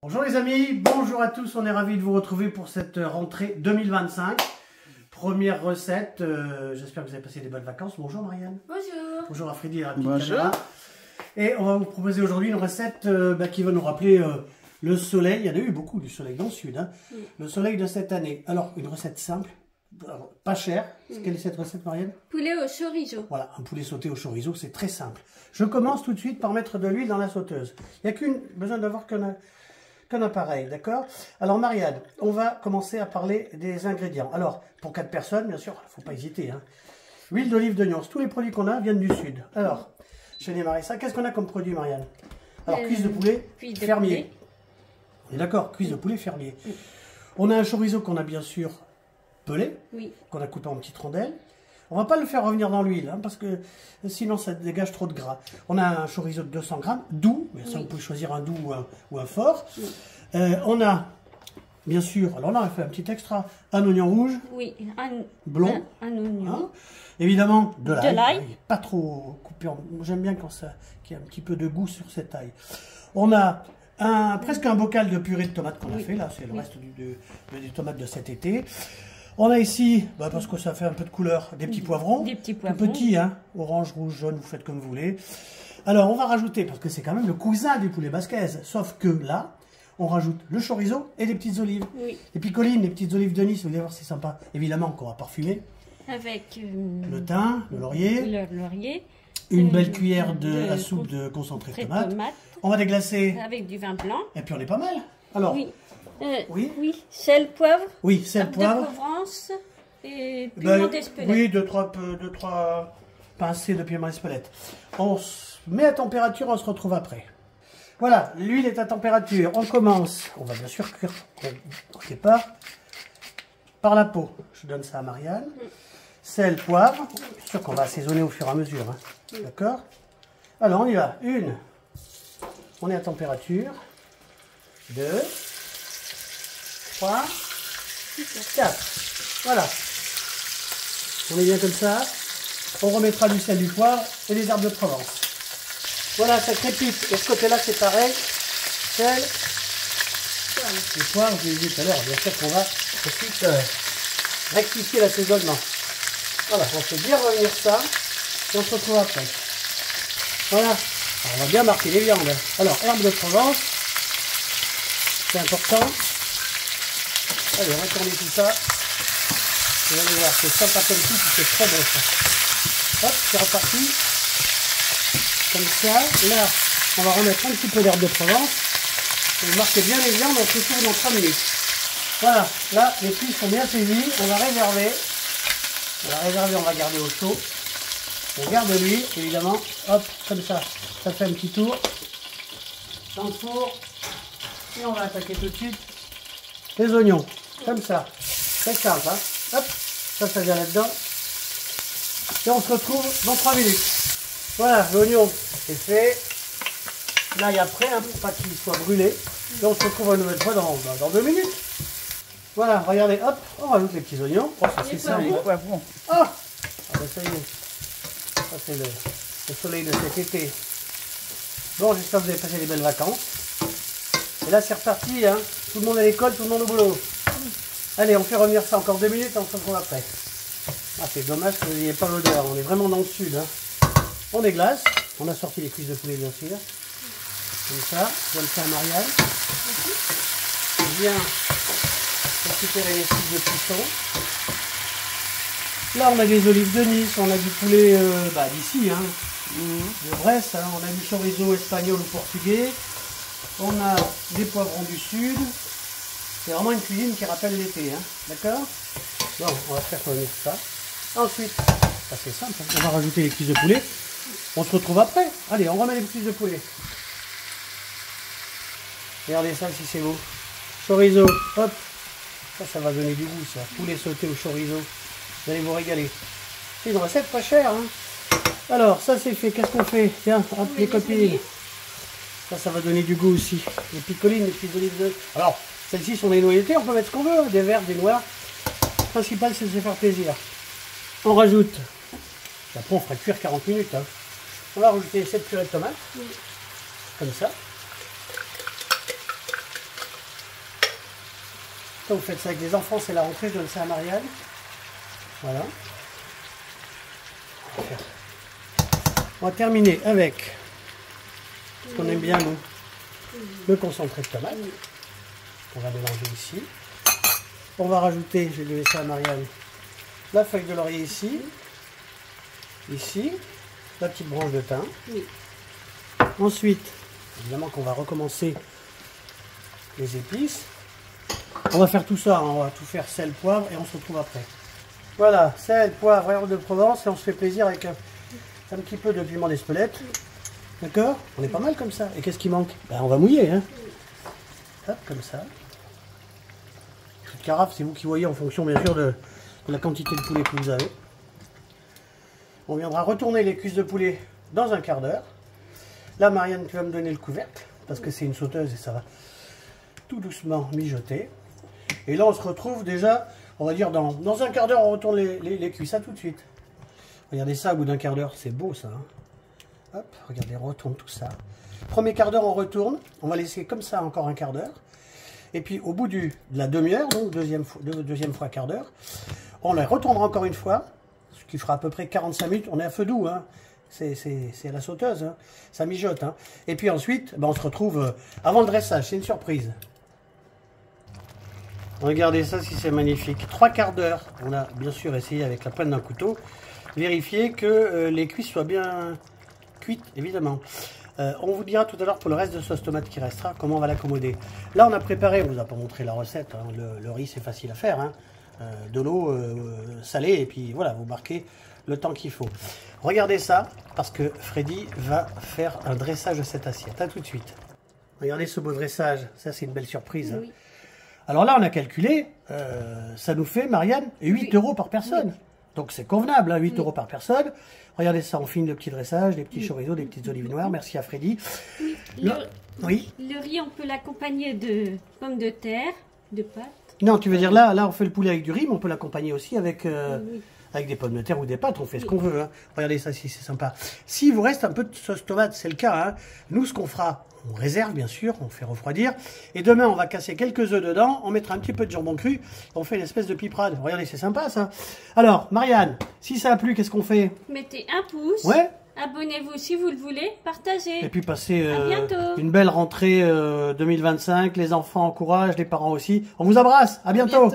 Bonjour les amis, bonjour à tous, on est ravis de vous retrouver pour cette rentrée 2025. Première recette, j'espère que vous avez passé des bonnes vacances. Bonjour Marianne. Bonjour. Bonjour à Freddy et à la petite Bonjour. caméra. Et on va vous proposer aujourd'hui une recette qui va nous rappeler le soleil. Il y en a eu beaucoup du soleil dans le sud, hein. Oui. Le soleil de cette année. Alors, une recette simple, pas chère. Quelle est cette recette Marianne? Poulet au chorizo. Voilà, un poulet sauté au chorizo, c'est très simple. Je commence tout de suite par mettre de l'huile dans la sauteuse. Il n'y a besoin d'avoir qu'un appareil, d'accord? Alors Marianne, on va commencer à parler des ingrédients. Alors, pour 4 personnes, bien sûr, il ne faut pas hésiter, hein. Huile d'olive de Nyons, tous les produits qu'on a viennent du sud. Alors, je vais démarrer ça. Qu'est-ce qu'on a comme produit, Marianne? Alors, cuisse de poulet fermier. Poulet. On est d'accord, cuisse de poulet fermier. On a un chorizo qu'on a bien sûr pelé, Oui. qu'on a coupé en petites rondelles. On va pas le faire revenir dans l'huile, hein, parce que sinon ça dégage trop de gras. On a un chorizo de 200 grammes, doux, mais ça vous pouvez choisir un doux ou un fort. Oui. On a, bien sûr, alors là on a fait un petit extra, un oignon rouge, Oui, blond, un oignon. hein. Évidemment de l'ail. l'ail. Pas trop coupé, j'aime bien quand qu'il y a un petit peu de goût sur cette ail. On a presque un bocal de purée de tomates qu'on a fait, là c'est le reste des tomates de cet été. On a ici, parce que ça fait un peu de couleur, des petits poivrons. Des petits poivrons. Tout petits, hein, orange, rouge, jaune, vous faites comme vous voulez. Alors, on va rajouter, parce que c'est quand même le cousin du poulet basquez, sauf que là, on rajoute le chorizo et des petites olives. Oui. Les picolines, les petites olives de Nice, vous allez voir, c'est sympa. Évidemment qu'on va parfumer. Avec Le thym, le laurier, le laurier. une belle cuillère à soupe de concentré de tomate. On va déglacer, Avec du vin blanc. et puis on est pas mal. Alors, Oui. Oui. Oui. Sel, poivre. oui, sel, De poivre. Provence. Et Ben, piment d'Espelette. oui, deux, trois pincées de piment d'Espelette. On se met à température, on se retrouve après. Voilà, l'huile est à température. On commence, on va bien sûr cuire au départ par la peau. Je donne ça à Marianne. Sel, poivre. Bien sûr qu'on va assaisonner au fur et à mesure, hein. D'accord? Alors, on y va. Une. On est à température. 2. 3. 4. Voilà. On est bien comme ça. On remettra du sel, du poivre et des herbes de Provence. Voilà, ça crépite. De ce côté-là, c'est pareil. Sel et poivre, je l'ai dit tout à l'heure. Bien sûr qu'on va ensuite rectifier l'assaisonnement. Voilà, on fait bien revenir ça et on se retrouve après. Voilà. Alors, on va bien marquer les viandes. Alors, herbes de Provence, c'est important. Allez, on va tourner tout ça. Vous allez voir, c'est sympa comme tout, c'est très bon ça. Hop, c'est reparti. Comme ça. Là, on va remettre un petit peu d'herbe de Provence. Vous marquez bien les viandes, on se retrouve dans 3 minutes. Voilà, là, les cuisses sont bien saisies. On va réserver. On va garder au chaud. On garde l'huile, évidemment. Hop, comme ça. Ça fait un petit tour. Dans le four. Et on va attaquer tout de suite les oignons. Comme ça. Très simple, hein. Hop, ça vient là-dedans. Et on se retrouve dans 3 minutes. Voilà, l'oignon est fait. Là, il y a prêt, hein, pour pas qu'il soit brûlé. Et on se retrouve une nouvelle fois dans 2 minutes. Voilà, regardez, hop, on rajoute les petits oignons. Oh, ça c'est ça. Poivrons. Ah, ben ça y est. Ça c'est le soleil de cet été. Bon, j'espère que vous avez passé des belles vacances. Et là, c'est reparti, hein. Tout le monde à l'école, tout le monde au boulot. Allez, on fait revenir ça encore 2 minutes et on se retrouve après. Ah, c'est dommage que vous n'ayez pas l'odeur. On est vraiment dans le sud, hein. On déglace. On a sorti les cuisses de poulet, bien sûr. Comme ça. Je donne ça à Marianne. Bien récupérer les fils de cuisson. Là, on a des olives de Nice. On a du poulet d'ici, hein. De Brest. Hein. On a du chorizo espagnol ou portugais. On a des poivrons du sud. C'est vraiment une cuisine qui rappelle l'été, hein. D'accord? Bon, on va faire revenir ça. Ensuite, c'est simple, hein. On va rajouter les cuisses de poulet. On se retrouve après. Allez, on remet les cuisses de poulet. Regardez ça si c'est beau. Chorizo, hop. Ça va donner du goût, ça. Poulet sauté au chorizo. Vous allez vous régaler. C'est une recette pas chère, hein. Alors, ça c'est fait. Qu'est-ce qu'on fait? Tiens, hop, les copines. Ça va donner du goût aussi. Les picolines, les petites olives de... Alors, celles-ci sont des noyautés, on peut mettre ce qu'on veut, hein, des verts, des noirs. Le principal, c'est de se faire plaisir. On rajoute. Après, on fera cuire 40 minutes. Hein. On va rajouter cette purée de tomates. Comme ça. Quand vous faites ça avec les enfants, c'est la rentrée, je donne ça à Marianne. Voilà. On va terminer avec ce qu'on aime bien, nous, le concentré de tomate. On va mélanger ici. On va rajouter, je vais donner ça à Marianne, la feuille de laurier ici. Ici, la petite branche de thym. Oui. Ensuite, évidemment qu'on va recommencer les épices. On va faire tout ça, hein, on va tout faire sel, poivre et on se retrouve après. Voilà, sel, poivre, herbe de Provence et on se fait plaisir avec un petit peu de piment d'Espelette. D'accord? On est pas mal comme ça. Et qu'est-ce qui manque? Ben, on va mouiller. Hein. Hop, comme ça. Cette carafe, c'est vous qui voyez en fonction bien sûr de la quantité de poulet que vous avez. On viendra retourner les cuisses de poulet dans un quart d'heure. Là, Marianne, tu vas me donner le couvercle parce que c'est une sauteuse et ça va tout doucement mijoter. Et là, on se retrouve déjà, on va dire, dans un quart d'heure, on retourne les cuisses. À tout de suite. Regardez ça, au bout d'un quart d'heure, c'est beau ça. Hein. Hop, regardez, on retourne tout ça. Premier quart d'heure, on retourne. On va laisser comme ça encore un quart d'heure. Et puis, au bout de la demi-heure, donc deuxième fois quart d'heure, on les retournera encore une fois, ce qui fera à peu près 45 minutes. On est à feu doux, hein. C'est à la sauteuse, hein. Ça mijote. Hein. Et puis ensuite, ben, on se retrouve avant le dressage. C'est une surprise. Regardez ça, si c'est magnifique. 3 quarts d'heure. On a bien sûr essayé avec la pointe d'un couteau. Vérifier que les cuisses soient bien cuites, évidemment. On vous dira tout à l'heure pour le reste de sauce tomate qui restera, comment on va l'accommoder. Là, on a préparé, on ne vous a pas montré la recette. Hein. Le riz, c'est facile à faire. Hein. De l'eau salée et puis voilà, vous marquez le temps qu'il faut. Regardez ça, parce que Freddy va faire un dressage de cette assiette. A tout de suite. Regardez ce beau dressage. Ça, c'est une belle surprise. Hein. Oui. Alors là, on a calculé, ça nous fait, Marianne, 8 € par personne. Oui. Donc c'est convenable, hein, 8 € par personne. Regardez ça, on filme le petit dressage, les petits chorizo, des petites olives noires. Merci à Freddy. Oui. Le riz, on peut l'accompagner de pommes de terre, de pâtes. Non, tu veux dire là, on fait le poulet avec du riz, mais on peut l'accompagner aussi avec, avec des pommes de terre ou des pâtes. On fait ce qu'on veut. Hein. Regardez ça, si c'est sympa. S'il vous reste un peu de sauce tomate, c'est le cas. Hein. Nous, ce qu'on fera, on réserve bien sûr, on fait refroidir. Et demain, on va casser quelques œufs dedans, on mettra un petit peu de jambon cru, on fait une espèce de piperade. Regardez, c'est sympa ça. Alors, Marianne, si ça a plu, qu'est-ce qu'on fait? Mettez un pouce. Ouais. Abonnez-vous si vous le voulez, partagez. Et puis passez une belle rentrée 2025. Les enfants encouragent, les parents aussi. On vous embrasse, à bientôt.